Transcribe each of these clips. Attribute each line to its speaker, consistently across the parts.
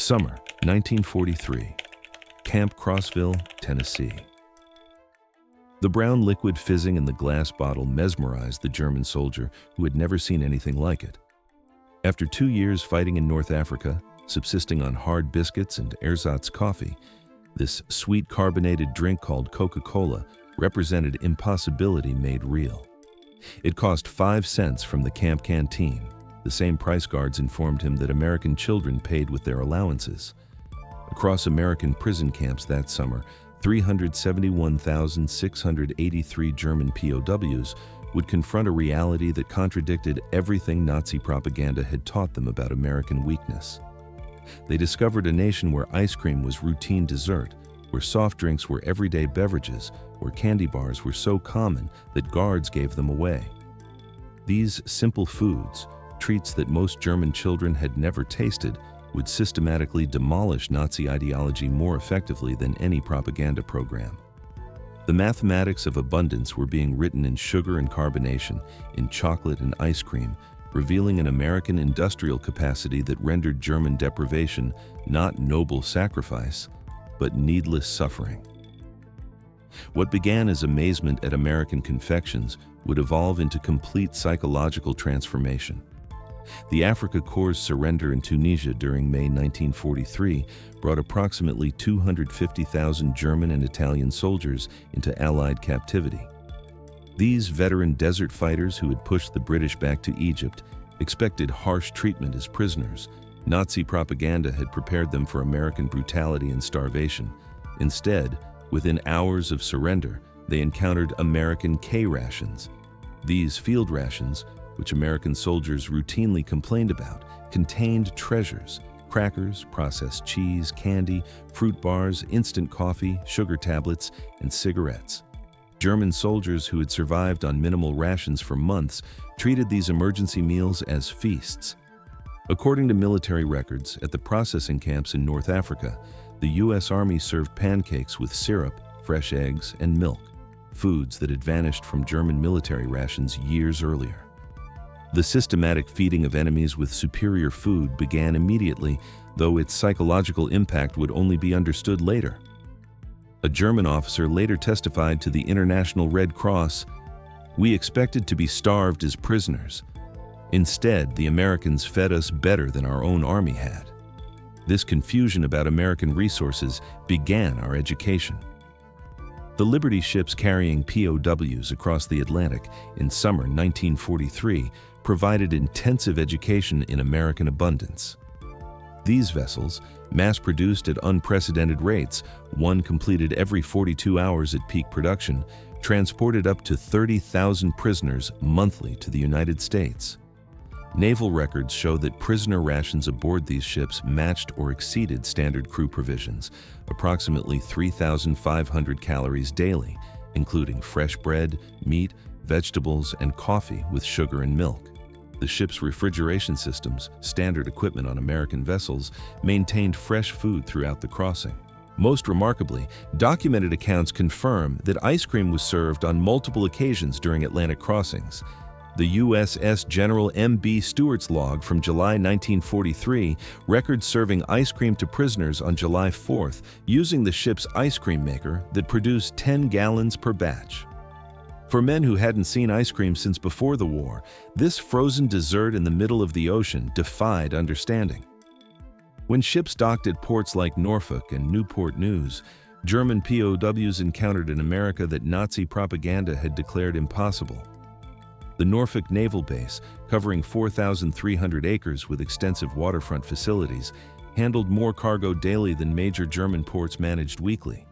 Speaker 1: Summer, 1943. Camp Crossville, Tennessee. The brown liquid fizzing in the glass bottle mesmerized the German soldier who had never seen anything like it. After 2 years fighting in North Africa, subsisting on hard biscuits and ersatz coffee, this sweet carbonated drink called Coca-Cola represented impossibility made real. It cost 5 cents from the camp canteen. The same price guards informed him that American children paid with their allowances. Across American prison camps that summer, 371,683 German POWs would confront a reality that contradicted everything Nazi propaganda had taught them about American weakness. They discovered a nation where ice cream was routine dessert, where soft drinks were everyday beverages, where candy bars were so common that guards gave them away. These simple foods, treats that most German children had never tasted, would systematically demolish Nazi ideology more effectively than any propaganda program. The mathematics of abundance were being written in sugar and carbonation, in chocolate and ice cream, revealing an American industrial capacity that rendered German deprivation not noble sacrifice, but needless suffering. What began as amazement at American confections would evolve into complete psychological transformation. The Afrika Korps' surrender in Tunisia during May 1943 brought approximately 250,000 German and Italian soldiers into Allied captivity. These veteran desert fighters who had pushed the British back to Egypt expected harsh treatment as prisoners. Nazi propaganda had prepared them for American brutality and starvation. Instead, within hours of surrender, they encountered American K-rations. These field rations, which American soldiers routinely complained about, contained treasures: crackers, processed cheese, candy, fruit bars, instant coffee, sugar tablets, and cigarettes. German soldiers who had survived on minimal rations for months treated these emergency meals as feasts. According to military records, at the processing camps in North Africa, the U.S. Army served pancakes with syrup, fresh eggs, and milk, foods that had vanished from German military rations years earlier. The systematic feeding of enemies with superior food began immediately, though its psychological impact would only be understood later. A German officer later testified to the International Red Cross, "We expected to be starved as prisoners. Instead, the Americans fed us better than our own army had." This confusion about American resources began our education. The Liberty ships carrying POWs across the Atlantic in summer 1943 provided intensive education in American abundance. These vessels, mass-produced at unprecedented rates, one completed every 42 hours at peak production, transported up to 30,000 prisoners monthly to the United States. Naval records show that prisoner rations aboard these ships matched or exceeded standard crew provisions, approximately 3,500 calories daily, including fresh bread, meat, vegetables, and coffee with sugar and milk. The ship's refrigeration systems, standard equipment on American vessels, maintained fresh food throughout the crossing. Most remarkably, documented accounts confirm that ice cream was served on multiple occasions during Atlantic crossings. The USS General M.B. Stewart's log from July 1943 records serving ice cream to prisoners on July 4th using the ship's ice cream maker that produced 10 gallons per batch. For men who hadn't seen ice cream since before the war, this frozen dessert in the middle of the ocean defied understanding. When ships docked at ports like Norfolk and Newport News, German POWs encountered an America that Nazi propaganda had declared impossible. The Norfolk Naval Base, covering 4,300 acres with extensive waterfront facilities, handled more cargo daily than major German ports managed weekly.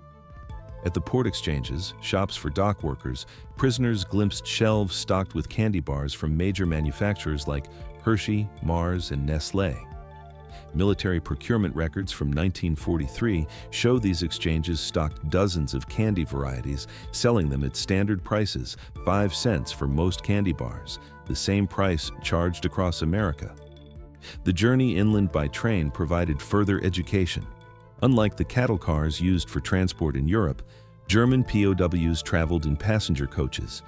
Speaker 1: At the port exchanges, shops for dock workers, prisoners glimpsed shelves stocked with candy bars from major manufacturers like Hershey, Mars, and Nestlé. Military procurement records from 1943 show these exchanges stocked dozens of candy varieties, selling them at standard prices, 5 cents for most candy bars, the same price charged across America. The journey inland by train provided further education. Unlike the cattle cars used for transport in Europe, German POWs traveled in passenger coaches.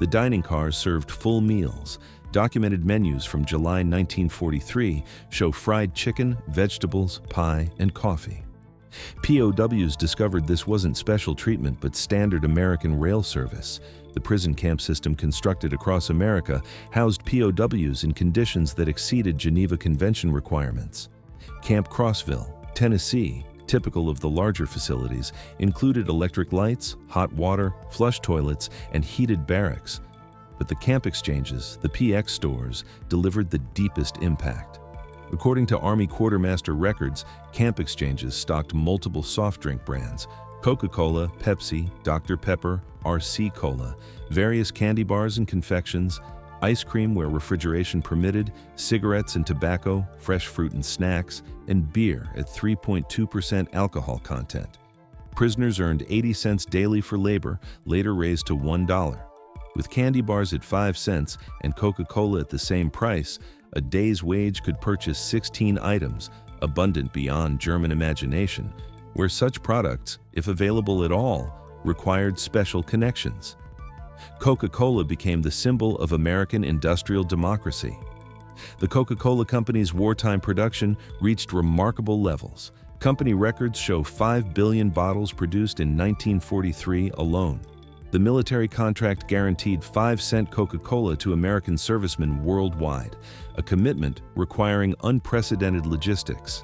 Speaker 1: The dining cars served full meals. Documented menus from July 1943 show fried chicken, vegetables, pie, and coffee. POWs discovered this wasn't special treatment but standard American rail service. The prison camp system constructed across America housed POWs in conditions that exceeded Geneva Convention requirements. Camp Crossville, Tennessee, typical of the larger facilities, included electric lights, hot water, flush toilets, and heated barracks. But the camp exchanges, the PX stores, delivered the deepest impact. According to Army Quartermaster records, camp exchanges stocked multiple soft drink brands: Coca-Cola, Pepsi, Dr. Pepper, RC Cola, various candy bars and confections, ice cream where refrigeration permitted, cigarettes and tobacco, fresh fruit and snacks, and beer at 3.2% alcohol content. Prisoners earned 80 cents daily for labor, later raised to $1. With candy bars at 5 cents and Coca-Cola at the same price, a day's wage could purchase 16 items, abundant beyond German imagination, where such products, if available at all, required special connections. Coca-Cola became the symbol of American industrial democracy. The Coca-Cola Company's wartime production reached remarkable levels. Company records show 5 billion bottles produced in 1943 alone. The military contract guaranteed 5-cent Coca-Cola to American servicemen worldwide, a commitment requiring unprecedented logistics.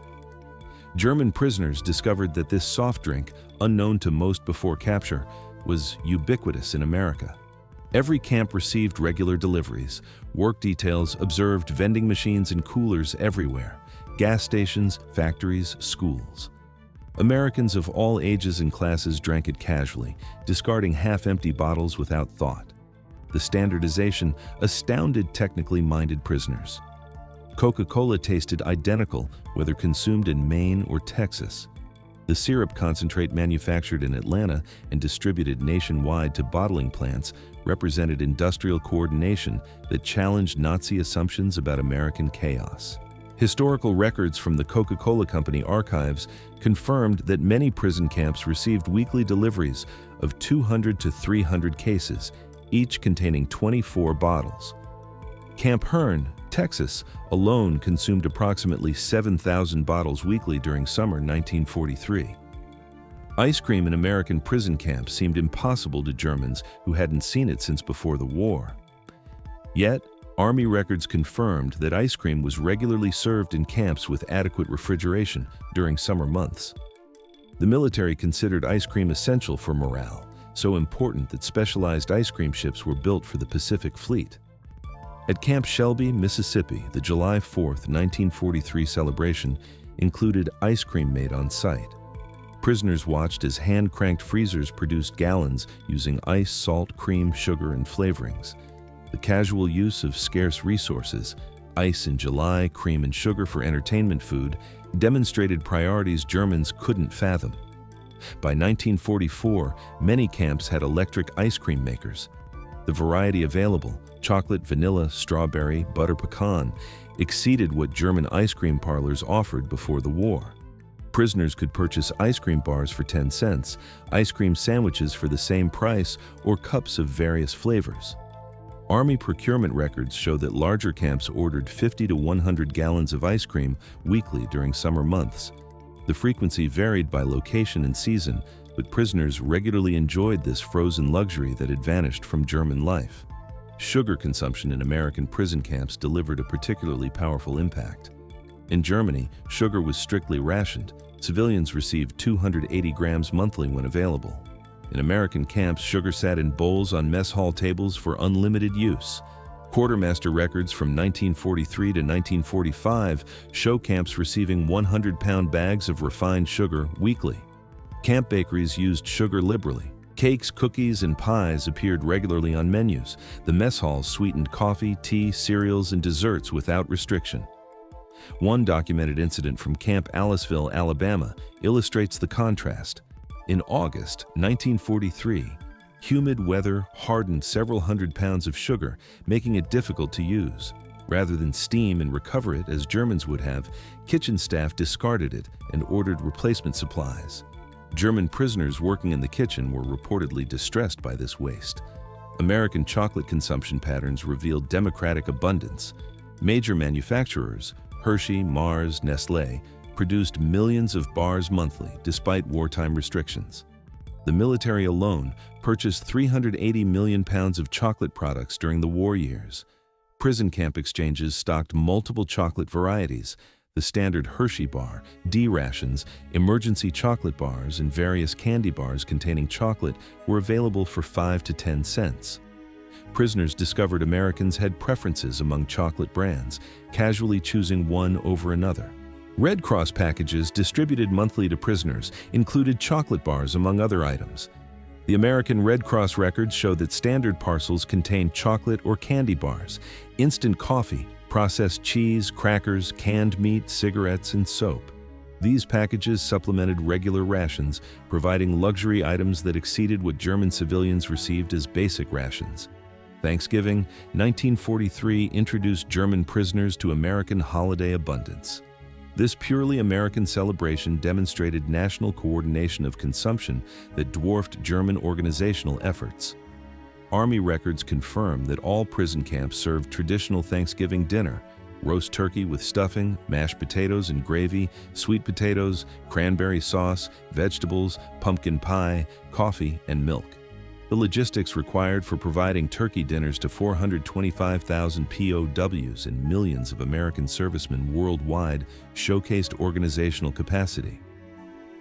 Speaker 1: German prisoners discovered that this soft drink, unknown to most before capture, was ubiquitous in America. Every camp received regular deliveries. Work details observed vending machines and coolers everywhere, gas stations, factories, schools. Americans of all ages and classes drank it casually, discarding half-empty bottles without thought. The standardization astounded technically minded prisoners. Coca-Cola tasted identical whether consumed in Maine or Texas. The syrup concentrate manufactured in Atlanta and distributed nationwide to bottling plants represented industrial coordination that challenged Nazi assumptions about American chaos. Historical records from the Coca-Cola Company archives confirmed that many prison camps received weekly deliveries of 200 to 300 cases, each containing 24 bottles. Camp Hearn, Texas, alone consumed approximately 7,000 bottles weekly during summer 1943. Ice cream in American prison camps seemed impossible to Germans who hadn't seen it since before the war. Yet, Army records confirmed that ice cream was regularly served in camps with adequate refrigeration during summer months. The military considered ice cream essential for morale, so important that specialized ice cream ships were built for the Pacific Fleet. At Camp Shelby, Mississippi, the July 4, 1943 celebration included ice cream made on site. Prisoners watched as hand-cranked freezers produced gallons using ice, salt, cream, sugar, and flavorings. The casual use of scarce resources, ice in July, cream and sugar for entertainment food, demonstrated priorities Germans couldn't fathom. By 1944, many camps had electric ice cream makers. The variety available, chocolate, vanilla, strawberry, butter pecan, exceeded what German ice cream parlors offered before the war. Prisoners could purchase ice cream bars for 10 cents, ice cream sandwiches for the same price, or cups of various flavors. Army procurement records show that larger camps ordered 50 to 100 gallons of ice cream weekly during summer months. The frequency varied by location and season, but prisoners regularly enjoyed this frozen luxury that had vanished from German life. Sugar consumption in American prison camps delivered a particularly powerful impact. In Germany, sugar was strictly rationed. Civilians received 280 grams monthly when available. In American camps, sugar sat in bowls on mess hall tables for unlimited use. Quartermaster records from 1943 to 1945 show camps receiving 100-pound bags of refined sugar weekly. Camp bakeries used sugar liberally. Cakes, cookies, and pies appeared regularly on menus. The mess halls sweetened coffee, tea, cereals, and desserts without restriction. One documented incident from Camp Aliceville, Alabama, illustrates the contrast. In August 1943, humid weather hardened several hundred pounds of sugar, making it difficult to use. Rather than steam and recover it as Germans would have, kitchen staff discarded it and ordered replacement supplies. German prisoners working in the kitchen were reportedly distressed by this waste. American chocolate consumption patterns revealed democratic abundance. Major manufacturers, Hershey, Mars, Nestlé, produced millions of bars monthly despite wartime restrictions. The military alone purchased 380 million pounds of chocolate products during the war years. Prison camp exchanges stocked multiple chocolate varieties. The standard Hershey bar, D rations, emergency chocolate bars, and various candy bars containing chocolate were available for 5 to 10 cents. Prisoners discovered Americans had preferences among chocolate brands, casually choosing one over another. Red Cross packages distributed monthly to prisoners included chocolate bars among other items. The American Red Cross records show that standard parcels contained chocolate or candy bars, instant coffee, processed cheese, crackers, canned meat, cigarettes, and soap. These packages supplemented regular rations, providing luxury items that exceeded what German civilians received as basic rations. Thanksgiving, 1943 introduced German prisoners to American holiday abundance. This purely American celebration demonstrated national coordination of consumption that dwarfed German organizational efforts. Army records confirm that all prison camps served traditional Thanksgiving dinner: roast turkey with stuffing, mashed potatoes and gravy, sweet potatoes, cranberry sauce, vegetables, pumpkin pie, coffee, and milk. The logistics required for providing turkey dinners to 425,000 POWs and millions of American servicemen worldwide showcased organizational capacity.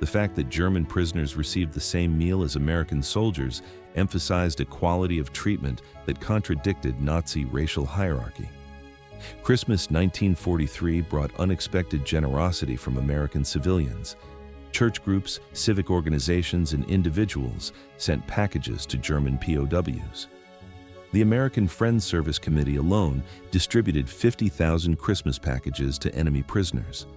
Speaker 1: The fact that German prisoners received the same meal as American soldiers emphasized a quality of treatment that contradicted Nazi racial hierarchy. Christmas 1943 brought unexpected generosity from American civilians. Church groups, civic organizations, and individuals sent packages to German POWs. The American Friends Service Committee alone distributed 50,000 Christmas packages to enemy prisoners.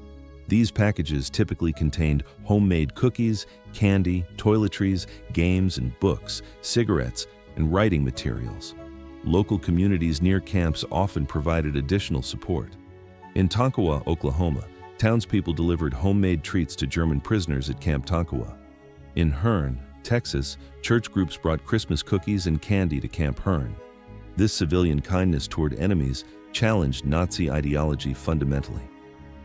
Speaker 1: These packages typically contained homemade cookies, candy, toiletries, games and books, cigarettes, and writing materials. Local communities near camps often provided additional support. In Tonkawa, Oklahoma, townspeople delivered homemade treats to German prisoners at Camp Tonkawa. In Hearne, Texas, church groups brought Christmas cookies and candy to Camp Hearne. This civilian kindness toward enemies challenged Nazi ideology fundamentally.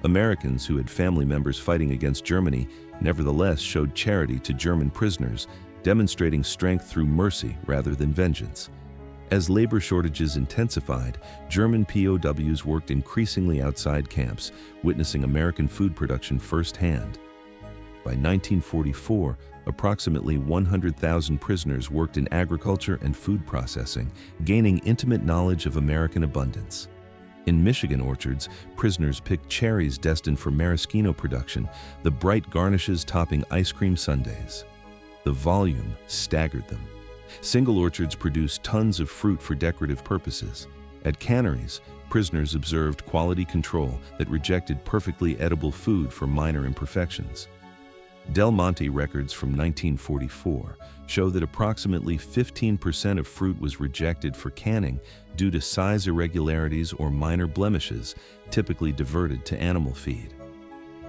Speaker 1: Americans who had family members fighting against Germany nevertheless showed charity to German prisoners, demonstrating strength through mercy rather than vengeance. As labor shortages intensified, German POWs worked increasingly outside camps, witnessing American food production firsthand. By 1944, approximately 100,000 prisoners worked in agriculture and food processing, gaining intimate knowledge of American abundance. In Michigan orchards, prisoners picked cherries destined for maraschino production, the bright garnishes topping ice cream sundaes. The volume staggered them. Single orchards produced tons of fruit for decorative purposes. At canneries, prisoners observed quality control that rejected perfectly edible food for minor imperfections. Del Monte records from 1944 show that approximately 15% of fruit was rejected for canning due to size irregularities or minor blemishes, typically diverted to animal feed.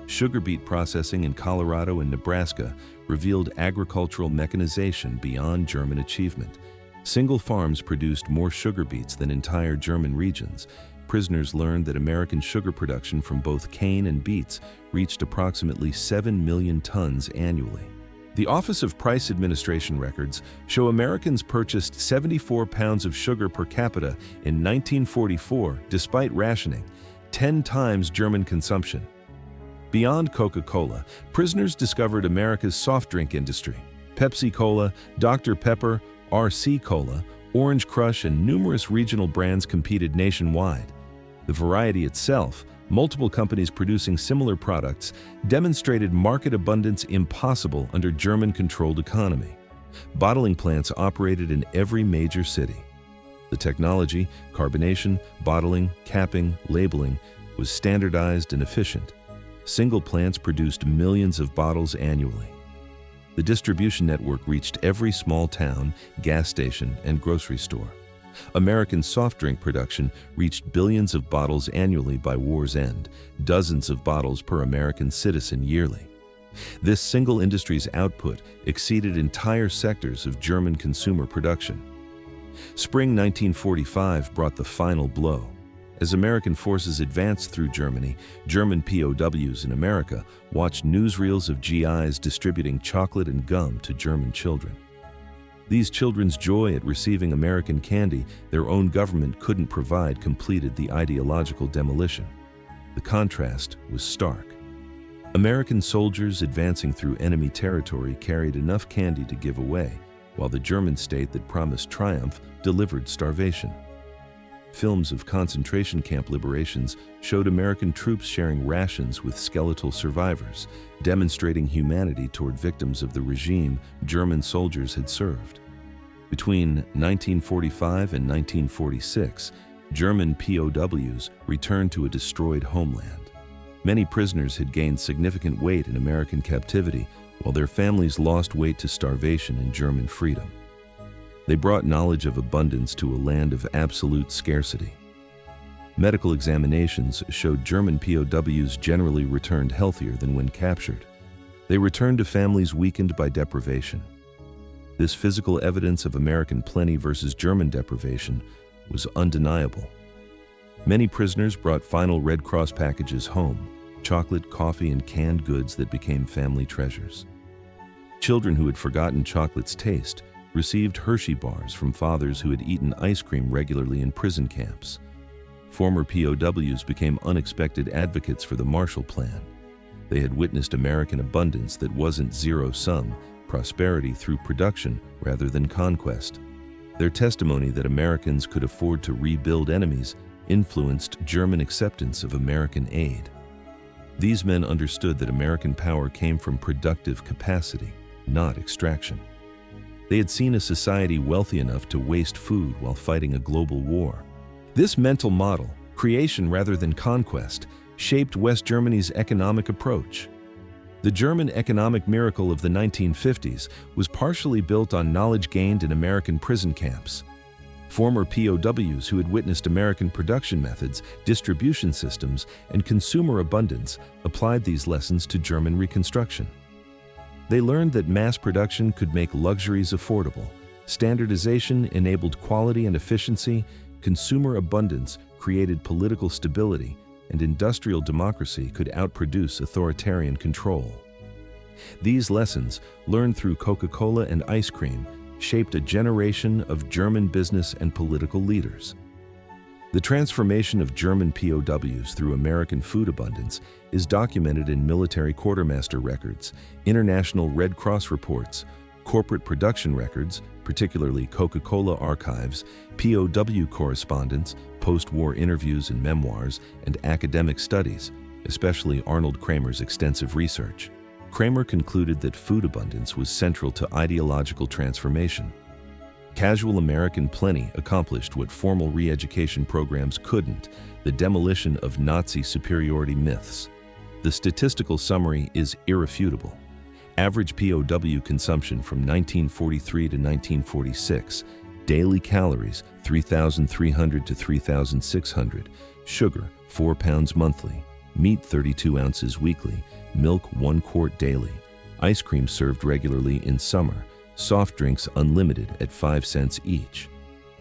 Speaker 1: Sugar beet processing in Colorado and Nebraska revealed agricultural mechanization beyond German achievement. Single farms produced more sugar beets than entire German regions. Prisoners learned that American sugar production from both cane and beets reached approximately 7 million tons annually. The Office of Price Administration records show Americans purchased 74 pounds of sugar per capita in 1944 despite rationing, 10 times German consumption. Beyond Coca-Cola, prisoners discovered America's soft drink industry. Pepsi-Cola, Dr. Pepper, RC Cola, Orange Crush, and numerous regional brands competed nationwide. The variety itself, multiple companies producing similar products, demonstrated market abundance impossible under German-controlled economy. Bottling plants operated in every major city. The technology, carbonation, bottling, capping, labeling, was standardized and efficient. Single plants produced millions of bottles annually. The distribution network reached every small town, gas station, and grocery store. American soft drink production reached billions of bottles annually by war's end, dozens of bottles per American citizen yearly. This single industry's output exceeded entire sectors of German consumer production. Spring 1945 brought the final blow. As American forces advanced through Germany, German POWs in America watched newsreels of GIs distributing chocolate and gum to German children. These children's joy at receiving American candy their own government couldn't provide completed the ideological demolition. The contrast was stark. American soldiers advancing through enemy territory carried enough candy to give away, while the German state that promised triumph delivered starvation. Films of concentration camp liberations showed American troops sharing rations with skeletal survivors, demonstrating humanity toward victims of the regime German soldiers had served. Between 1945 and 1946, German POWs returned to a destroyed homeland. Many prisoners had gained significant weight in American captivity, while their families lost weight to starvation and German freedom. They brought knowledge of abundance to a land of absolute scarcity. Medical examinations showed German POWs generally returned healthier than when captured. They returned to families weakened by deprivation. This physical evidence of American plenty versus German deprivation was undeniable. Many prisoners brought final Red Cross packages home, chocolate, coffee, and canned goods that became family treasures. Children who had forgotten chocolate's taste received Hershey bars from fathers who had eaten ice cream regularly in prison camps. Former POWs became unexpected advocates for the Marshall Plan. They had witnessed American abundance that wasn't zero-sum, prosperity through production rather than conquest. Their testimony that Americans could afford to rebuild enemies influenced German acceptance of American aid. These men understood that American power came from productive capacity, not extraction. They had seen a society wealthy enough to waste food while fighting a global war. This mental model, creation rather than conquest, shaped West Germany's economic approach. The German economic miracle of the 1950s was partially built on knowledge gained in American prison camps. Former POWs who had witnessed American production methods, distribution systems, and consumer abundance applied these lessons to German Reconstruction. They learned that mass production could make luxuries affordable, standardization enabled quality and efficiency, consumer abundance created political stability, and industrial democracy could outproduce authoritarian control. These lessons, learned through Coca-Cola and ice cream, shaped a generation of German business and political leaders. The transformation of German POWs through American food abundance is documented in military quartermaster records, international Red Cross reports, corporate production records, particularly Coca-Cola archives, POW correspondence, post-war interviews and memoirs, and academic studies, especially Arnold Kramer's extensive research. Kramer concluded that food abundance was central to ideological transformation. Casual American plenty accomplished what formal re-education programs couldn't: the demolition of Nazi superiority myths. The statistical summary is irrefutable. Average POW consumption from 1943 to 1946, daily calories 3,300 to 3,600, sugar 4 pounds monthly, meat 32 ounces weekly, milk 1 quart daily, ice cream served regularly in summer, soft drinks unlimited at 5 cents each.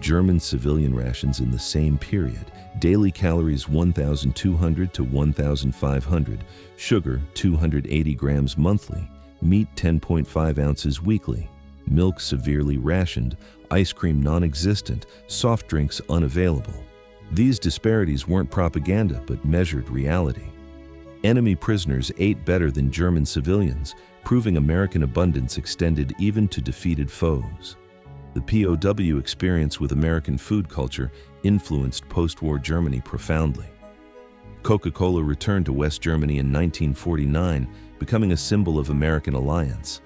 Speaker 1: German civilian rations in the same period, daily calories 1,200 to 1,500, sugar 280 grams monthly, meat 10.5 ounces weekly, milk severely rationed, ice cream non-existent, soft drinks unavailable. These disparities weren't propaganda but measured reality. Enemy prisoners ate better than German civilians, proving American abundance extended even to defeated foes. The POW experience with American food culture influenced post-war Germany profoundly. Coca-Cola returned to West Germany in 1949, becoming a symbol of American alliance.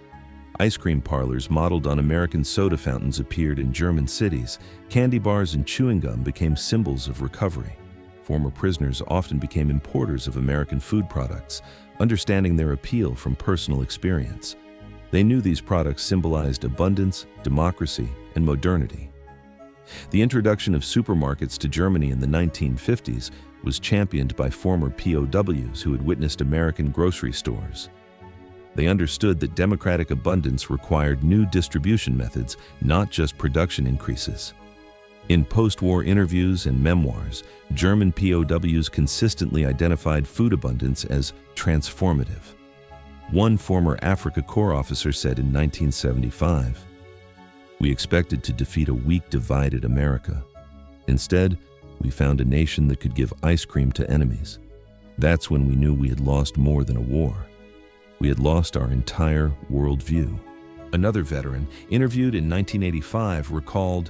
Speaker 1: Ice cream parlors modeled on American soda fountains appeared in German cities. Candy bars and chewing gum became symbols of recovery. Former prisoners often became importers of American food products, understanding their appeal from personal experience. They knew these products symbolized abundance, democracy, and modernity. The introduction of supermarkets to Germany in the 1950s was championed by former POWs who had witnessed American grocery stores. They understood that democratic abundance required new distribution methods, not just production increases. In post-war interviews and memoirs, German POWs consistently identified food abundance as transformative. One former Africa Corps officer said in 1975, "We expected to defeat a weak, divided America. Instead, we found a nation that could give ice cream to enemies. That's when we knew we had lost more than a war. We had lost our entire worldview." Another veteran, interviewed in 1985, recalled,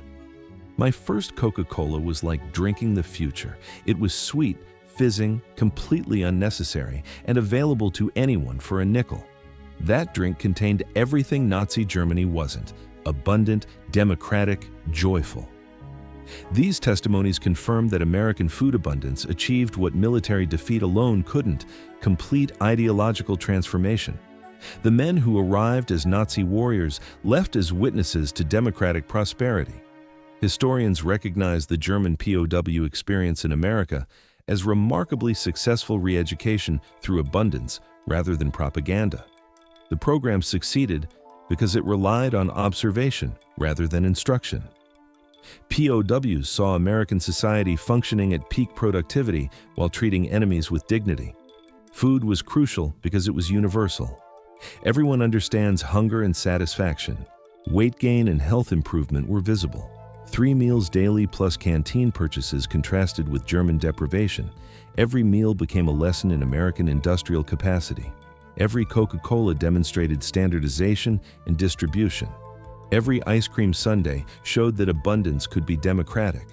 Speaker 1: "My first Coca-Cola was like drinking the future. It was sweet, fizzing, completely unnecessary, and available to anyone for a nickel. That drink contained everything Nazi Germany wasn't: abundant, democratic, joyful." These testimonies confirmed that American food abundance achieved what military defeat alone couldn't: complete ideological transformation. The men who arrived as Nazi warriors left as witnesses to democratic prosperity. Historians recognize the German POW experience in America as remarkably successful re-education through abundance rather than propaganda. The program succeeded because it relied on observation rather than instruction. POWs saw American society functioning at peak productivity while treating enemies with dignity. Food was crucial because it was universal. Everyone understands hunger and satisfaction. Weight gain and health improvement were visible. 3 meals daily plus canteen purchases contrasted with German deprivation. Every meal became a lesson in American industrial capacity. Every Coca-Cola demonstrated standardization and distribution. Every ice cream sundae showed that abundance could be democratic.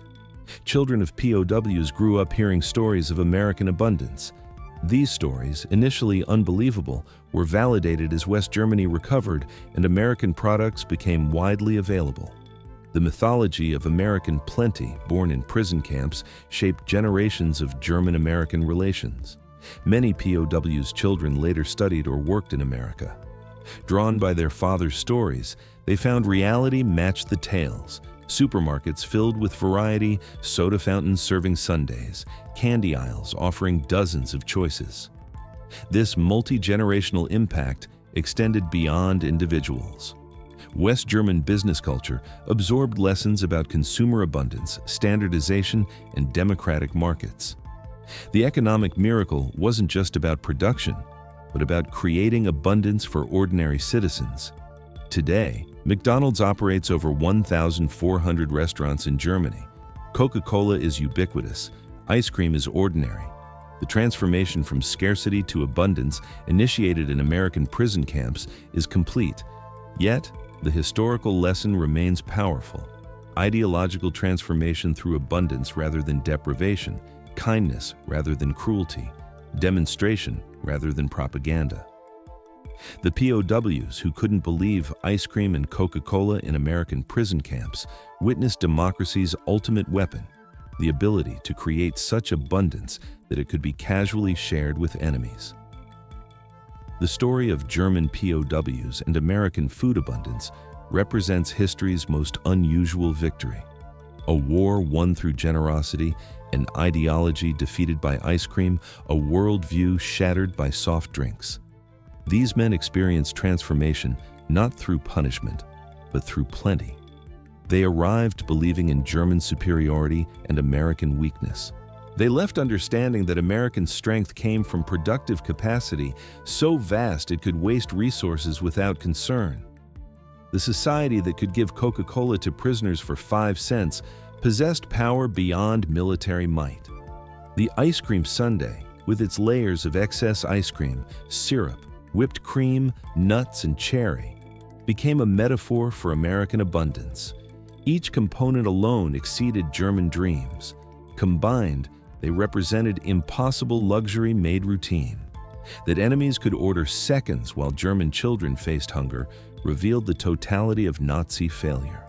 Speaker 1: Children of POWs grew up hearing stories of American abundance. These stories, initially unbelievable, were validated as West Germany recovered and American products became widely available. The mythology of American plenty, born in prison camps, shaped generations of German-American relations. Many POWs' children later studied or worked in America. Drawn by their father's stories, they found reality matched the tales. Supermarkets filled with variety, soda fountains serving sundaes, candy aisles offering dozens of choices. This multi-generational impact extended beyond individuals. West German business culture absorbed lessons about consumer abundance, standardization, and democratic markets. The economic miracle wasn't just about production, but about creating abundance for ordinary citizens. Today, McDonald's operates over 1,400 restaurants in Germany. Coca-Cola is ubiquitous. Ice cream is ordinary. The transformation from scarcity to abundance initiated in American prison camps is complete. Yet, the historical lesson remains powerful. Ideological transformation through abundance rather than deprivation, kindness rather than cruelty, demonstration rather than propaganda. The POWs who couldn't believe ice cream and Coca-Cola in American prison camps witnessed democracy's ultimate weapon, the ability to create such abundance that it could be casually shared with enemies. The story of German POWs and American food abundance represents history's most unusual victory. A war won through generosity, an ideology defeated by ice cream, a worldview shattered by soft drinks. These men experienced transformation not through punishment, but through plenty. They arrived believing in German superiority and American weakness. They left understanding that American strength came from productive capacity so vast it could waste resources without concern. The society that could give Coca-Cola to prisoners for 5 cents possessed power beyond military might. The ice cream sundae, with its layers of excess ice cream, syrup, whipped cream, nuts, and cherry, became a metaphor for American abundance. Each component alone exceeded German dreams. Combined, they represented impossible luxury made routine. That enemies could order seconds while German children faced hunger revealed the totality of Nazi failure.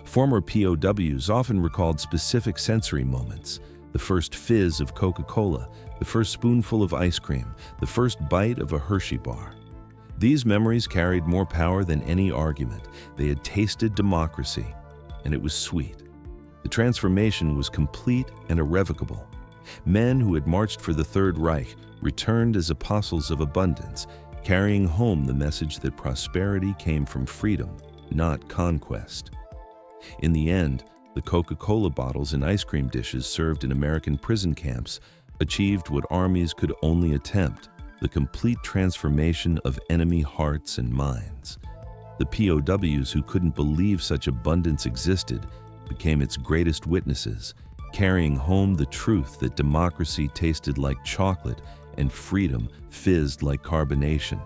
Speaker 1: Former POWs often recalled specific sensory moments: the first fizz of Coca-Cola, the first spoonful of ice cream, the first bite of a Hershey bar. These memories carried more power than any argument. They had tasted democracy, and it was sweet. The transformation was complete and irrevocable. Men who had marched for the Third Reich returned as apostles of abundance, carrying home the message that prosperity came from freedom, not conquest. In the end, The Coca-Cola bottles and ice cream dishes served in American prison camps achieved what armies could only attempt: the complete transformation of enemy hearts and minds. The POWs who couldn't believe such abundance existed became its greatest witnesses, carrying home the truth that democracy tasted like chocolate and freedom fizzed like carbonation.